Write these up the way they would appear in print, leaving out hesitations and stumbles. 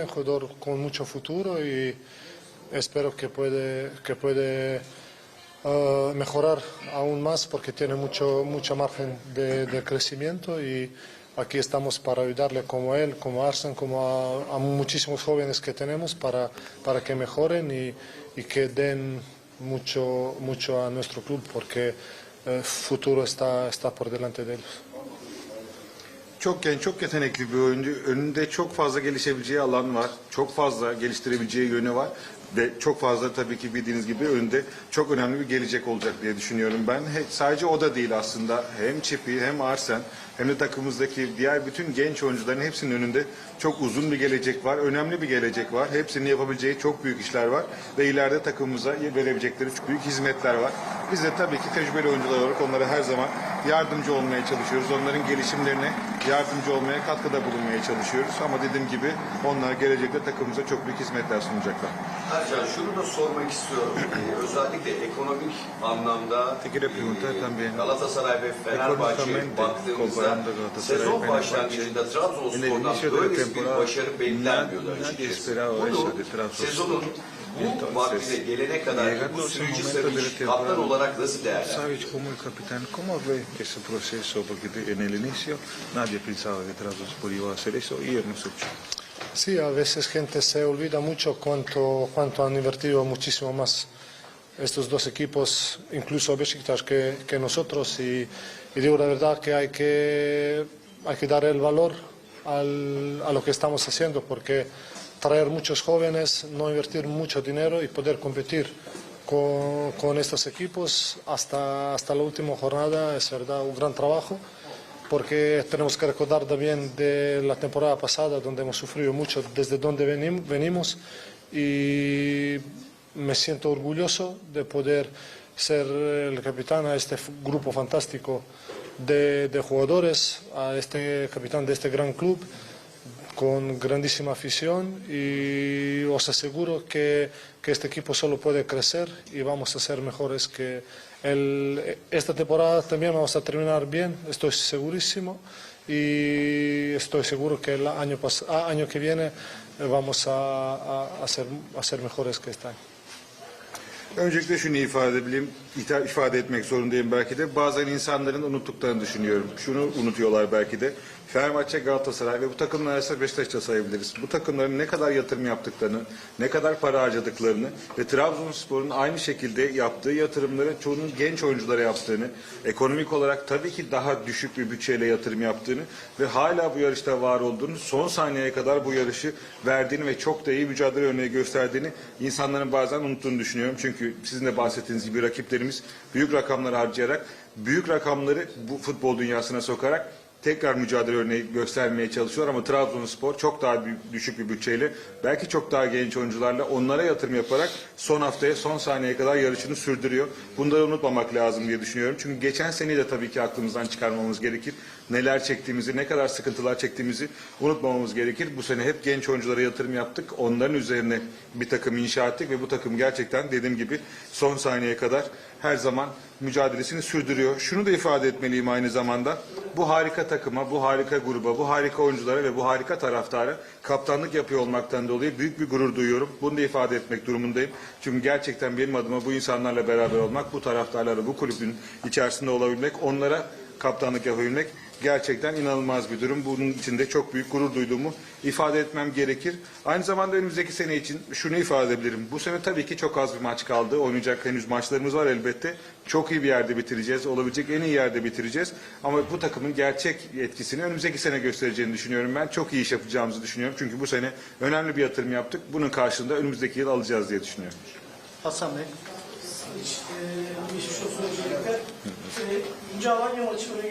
Un jugador con mucho futuro y espero que puede mejorar aún más porque tiene mucho margen de crecimiento y aquí estamos para ayudarle como él, como Arsene, como a muchísimos jóvenes que tenemos para que mejoren y que den mucho a nuestro club porque el futuro está por delante de ellos. Çok genç, çok yetenekli bir oyuncu. Önünde çok fazla gelişebileceği alan var. Çok fazla geliştirebileceği yönü var. Ve çok fazla tabii ki bildiğiniz gibi önünde çok önemli bir gelecek olacak diye düşünüyorum ben. Sadece o da değil aslında. Hem Çipi hem Arsen hem de takımımızdaki diğer bütün genç oyuncuların hepsinin önünde çok uzun bir gelecek var. Önemli bir gelecek var. Hepsinin yapabileceği çok büyük işler var. Ve ileride takımımıza verebilecekleri çok büyük hizmetler var. Biz de tabii ki tecrübeli oyuncular olarak onlara her zaman yardımcı olmaya çalışıyoruz. Onların gelişimlerine yardımcı olmaya, katkıda bulunmaya çalışıyoruz. Ama dediğim gibi onlar gelecekte takımımıza çok büyük hizmetler sunacaklar. Ercan, şunu da sormak istiyorum. Özellikle ekonomik anlamda Galatasaray ve Fenerbahçe'ye baktığımızda sezon başlangıcında Trabzonspor'dan böyle bir başarı beklenmiyordu açıkçası. Bunu sezonun bu vaktine gelene kadar bu süreci Savic kaptan olarak nasıl değerlendiriyor? Savic como el capitán, ¿cómo ve ese proceso? Porque en el inicio nadie pensaba que Trabzonspor iba a hacer eso y hemos hecho. Sí, a veces gente se olvida mucho cuánto han invertido muchísimo más estos dos equipos, incluso Beşiktaş que nosotros y digo la verdad que hay que dar el valor a lo que estamos haciendo porque traer muchos jóvenes, no invertir mucho dinero y poder competir con estos equipos hasta la última jornada es verdad un gran trabajo. Porque tenemos que recordar también de la temporada pasada donde hemos sufrido mucho desde donde venimos y me siento orgulloso de poder ser el capitán a este grupo fantástico de jugadores, a este capitán de este gran club con grandísima afición y os aseguro que este equipo solo puede crecer y vamos a ser mejores que esta temporada también vamos a terminar bien, estoy segurísimo y estoy seguro que el año que viene vamos a ser mejores que este año. Öncelikle şunu ifade etmek zorundayım belki de. Bazen insanların unuttuklarını düşünüyorum. Şunu unutuyorlar belki de. Fenerbahçe, Galatasaray ve bu takımlar arasında Beşiktaş'ı da sayabiliriz. Bu takımların ne kadar yatırım yaptıklarını, ne kadar para harcadıklarını ve Trabzonspor'un aynı şekilde yaptığı yatırımları çoğunun genç oyunculara yaptığını, ekonomik olarak tabii ki daha düşük bir bütçeyle yatırım yaptığını ve hala bu yarışta var olduğunu, son saniyeye kadar bu yarışı verdiğini ve çok da iyi mücadele örneği gösterdiğini insanların bazen unuttuğunu düşünüyorum. Çünkü sizin de bahsettiğiniz gibi rakiplerimiz büyük rakamlar harcayarak, büyük rakamları bu futbol dünyasına sokarak tekrar mücadele örneği göstermeye çalışıyor ama Trabzonspor çok daha düşük bir bütçeyle, belki çok daha genç oyuncularla onlara yatırım yaparak son haftaya, son saniyeye kadar yarışını sürdürüyor. Bunları unutmamak lazım diye düşünüyorum. Çünkü geçen seneyi de tabii ki aklımızdan çıkarmamız gerekir. Neler çektiğimizi, ne kadar sıkıntılar çektiğimizi unutmamamız gerekir. Bu sene hep genç oyunculara yatırım yaptık. Onların üzerine bir takım inşa ettik ve bu takım gerçekten dediğim gibi son saniyeye kadar her zaman mücadelesini sürdürüyor. Şunu da ifade etmeliyim aynı zamanda. Bu harika takıma, bu harika gruba, bu harika oyunculara ve bu harika taraftara kaptanlık yapıyor olmaktan dolayı büyük bir gurur duyuyorum. Bunu da ifade etmek durumundayım. Çünkü gerçekten benim adıma bu insanlarla beraber olmak, bu taraftarlarla, bu kulübün içerisinde olabilmek, onlara kaptanlık yapabilmek gerçekten inanılmaz bir durum. Bunun için de çok büyük gurur duyduğumu ifade etmem gerekir. Aynı zamanda önümüzdeki sene için şunu ifade edebilirim. Bu sene tabii ki çok az bir maç kaldı. Oynayacak henüz maçlarımız var elbette. Çok iyi bir yerde bitireceğiz. Olabilecek en iyi yerde bitireceğiz. Ama bu takımın gerçek etkisini önümüzdeki sene göstereceğini düşünüyorum ben. Çok iyi iş yapacağımızı düşünüyorum. Çünkü bu sene önemli bir yatırım yaptık. Bunun karşılığında önümüzdeki yıl alacağız diye düşünüyorum. Hasan Bey.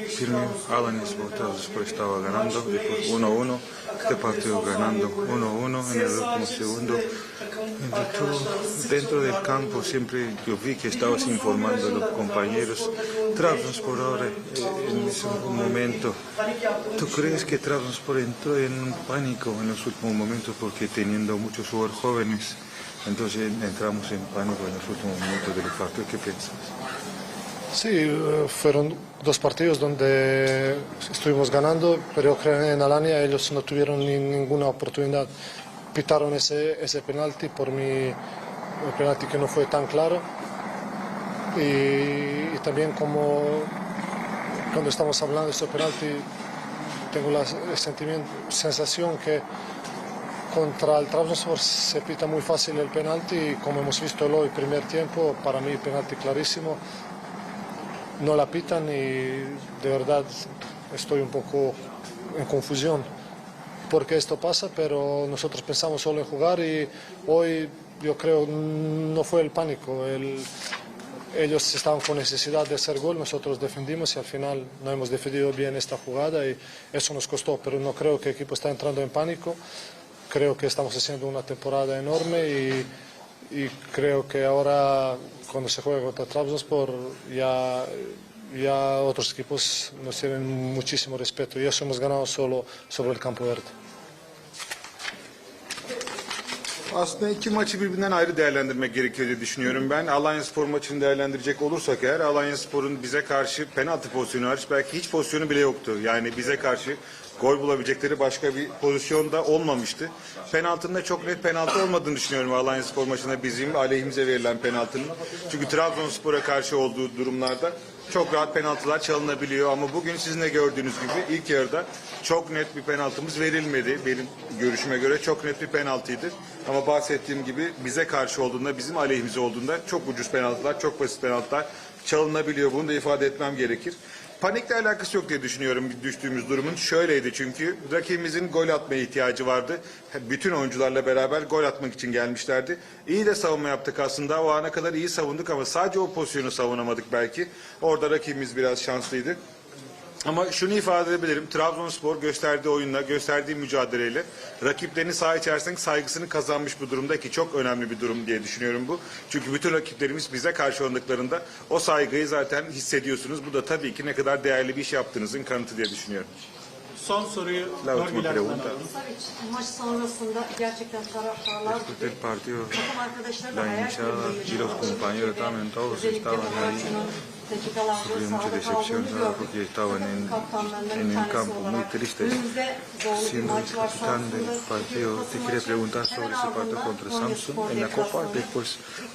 Firme Alanis Trabzonspor estaba ganando, después 1-1, este partido ganando 1-1 en el último segundo. Dentro del campo siempre yo vi que estabas informando a los compañeros. Trabzonspor ahora en ese momento, ¿tú crees que Trabzonspor entró en un pánico en los últimos momentos porque teniendo muchos jugadores jóvenes? Entonces entramos en pánico en los últimos minutos del partido. ¿Qué piensas? Sí, fueron dos partidos donde estuvimos ganando, pero creo que en Alanya ellos no tuvieron ninguna oportunidad. pitaron ese penalti, por mí el penalti que no fue tan claro. Y también como cuando estamos hablando de este penalti, tengo la sensación que contra el Trabzonspor se pita muy fácil el penalti y como hemos visto hoy primer tiempo, para mí penalti clarísimo, no la pitan y de verdad estoy un poco en confusión porque esto pasa, pero nosotros pensamos solo en jugar y hoy yo creo no fue el pánico, ellos estaban con necesidad de hacer gol, nosotros defendimos y al final no hemos defendido bien esta jugada y eso nos costó, pero no creo que el equipo está entrando en pánico, creo que estamos haciendo una temporada enorme y creo que ahora cuando se juega contra Trabzonspor ya otros equipos nos tienen muchísimo respeto y eso hemos ganado solo sobre el campo verde. Aslında iki maçı birbirinden ayrı değerlendirmek gerekiyor diye düşünüyorum ben. Alanyaspor maçını değerlendirecek olursak eğer Alanyaspor'un bize karşı penaltı pozisyonu hariç belki hiç pozisyonu bile yoktu. Yani bize karşı gol bulabilecekleri başka bir pozisyon da olmamıştı. Penaltının da çok net penaltı olmadığını düşünüyorum Alanyaspor maçında bizim aleyhimize verilen penaltının. Çünkü Trabzonspor'a karşı olduğu durumlarda çok rahat penaltılar çalınabiliyor ama bugün sizin de gördüğünüz gibi ilk yarıda çok net bir penaltımız verilmedi. Benim görüşüme göre çok net bir penaltıydı. Ama bahsettiğim gibi bize karşı olduğunda, bizim aleyhimize olduğunda çok ucuz penaltılar, çok basit penaltılar çalınabiliyor. Bunu da ifade etmem gerekir. Panikle alakası yok diye düşünüyorum düştüğümüz durumun. Şöyleydi çünkü rakibimizin gol atmaya ihtiyacı vardı. Bütün oyuncularla beraber gol atmak için gelmişlerdi. İyi de savunma yaptık aslında. O ana kadar iyi savunduk ama sadece o pozisyonu savunamadık belki. Orada rakibimiz biraz şanslıydı. Ama şunu ifade edebilirim. Trabzonspor gösterdiği oyunla, gösterdiği mücadeleyle rakiplerini saha içerisinde saygısını kazanmış bu durumda ki çok önemli bir durum diye düşünüyorum bu. Çünkü bütün rakiplerimiz bize karşı oynadıklarında o saygıyı zaten hissediyorsunuz. Bu da tabii ki ne kadar değerli bir iş yaptığınızın kanıtı diye düşünüyorum. Son soruyu La última Nurgül Hanım'dan pregunta. alalım. Savic, maç sonrasında gerçekten taraftarlar Después del partido, takım arkadaşları da la hayal hinchada kırıklığı y los yaşadı. compañeros también, todos Özellikle estaban ahí. Fenerbahçe'nin dakikalarda Sufrió mucha sahada decepción, kaldığını ¿sabes? gördük. Porque estaban Takım kaptanlarından en bir un tanesi campo muy olarak. triste. Önümüzde zorlu bir Siendo maç el var. capitán del Samsun'da partido, te quería preguntar sobre ese partido contra Samsung en la Copa, después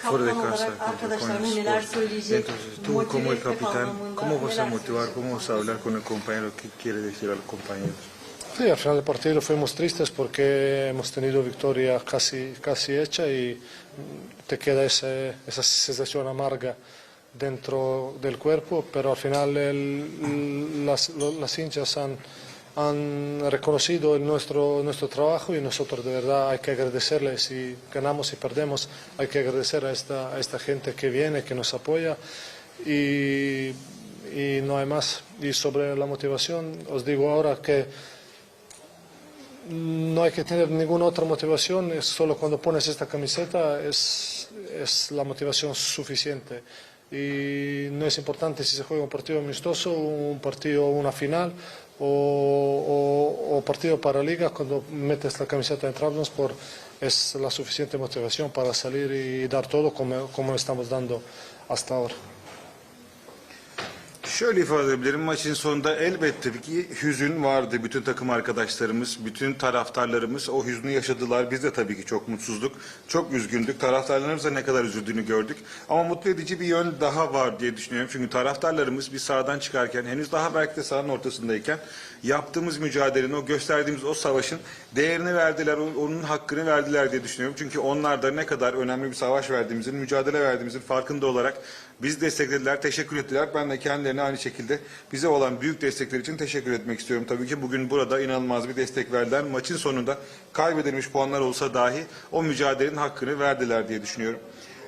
fuera de casa contra Konyaspor. Entonces, tú como el capitán, ¿cómo vas a motivar, cómo vas a hablar con el compañero? ¿Qué quiere decir a los compañeros? Sí, al final del partido fuimos tristes porque hemos tenido victoria casi hecha y te queda esa sensación amarga dentro del cuerpo, pero al final las hinchas han reconocido nuestro trabajo y nosotros de verdad hay que agradecerles. Si ganamos y perdemos, hay que agradecer a esta gente que viene, que nos apoya y no hay más. Y sobre la motivación, os digo ahora que no hay que tener ninguna otra motivación, es solo cuando pones esta camiseta es la motivación suficiente. Y no es importante si se juega un partido amistoso, un partido, una final o partido para liga, cuando metes la camiseta en Trabzonspor es la suficiente motivación para salir y dar todo como estamos dando hasta ahora. Şöyle ifade edebilirim. Maçın sonunda elbette ki hüzün vardı. Bütün takım arkadaşlarımız, bütün taraftarlarımız o hüznü yaşadılar. Biz de tabii ki çok mutsuzduk. Çok üzgündük. Taraftarlarımız da ne kadar üzüldüğünü gördük. Ama mutlu edici bir yön daha var diye düşünüyorum. Çünkü taraftarlarımız biz sahadan çıkarken, henüz daha belki de sahanın ortasındayken yaptığımız mücadelenin, o gösterdiğimiz o savaşın değerini verdiler, onun hakkını verdiler diye düşünüyorum. Çünkü onlar da ne kadar önemli bir savaş verdiğimizin, mücadele verdiğimizin farkında olarak bizi desteklediler, teşekkür ettiler. Ben de kendilerine aynı şekilde bize olan büyük destekleri için teşekkür etmek istiyorum. Tabii ki bugün burada inanılmaz bir destek verdiler. Maçın sonunda kaybedilmiş puanlar olsa dahi o mücadelenin hakkını verdiler diye düşünüyorum.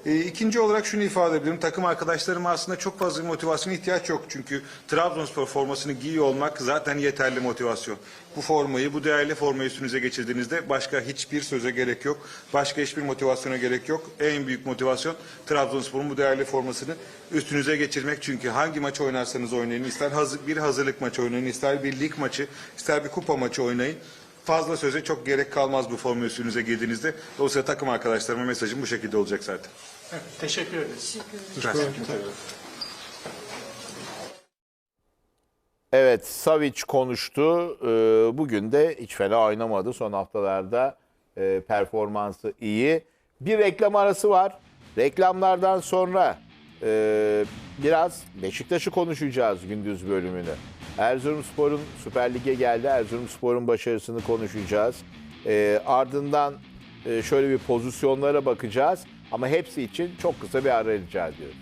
İkinci olarak şunu ifade edebilirim. Takım arkadaşlarıma aslında çok fazla bir motivasyona ihtiyaç yok. Çünkü Trabzonspor formasını giyiyor olmak zaten yeterli motivasyon. Bu formayı, bu değerli formayı üstünüze geçirdiğinizde başka hiçbir söze gerek yok. Başka hiçbir motivasyona gerek yok. En büyük motivasyon Trabzonspor'un bu değerli formasını üstünüze geçirmek. Çünkü hangi maç oynarsanız oynayın, ister bir hazırlık maçı oynayın, ister bir lig maçı, ister bir kupa maçı oynayın. Fazla söze çok gerek kalmaz bu formayı üstünüze giydiğinizde. Dolayısıyla takım arkadaşlarıma mesajım bu şekilde olacak zaten. Evet, teşekkür ederiz. Evet, Savic konuştu. Bugün de hiç fena oynamadı. Son haftalarda performansı iyi. Bir reklam arası var. Reklamlardan sonra biraz Beşiktaş'ı konuşacağız gündüz bölümünü. Erzurumspor'un Süper Lig'e geldi. Erzurumspor'un başarısını konuşacağız. Ardından şöyle bir pozisyonlara bakacağız. Ama hepsi için çok kısa bir ara rica ediyoruz.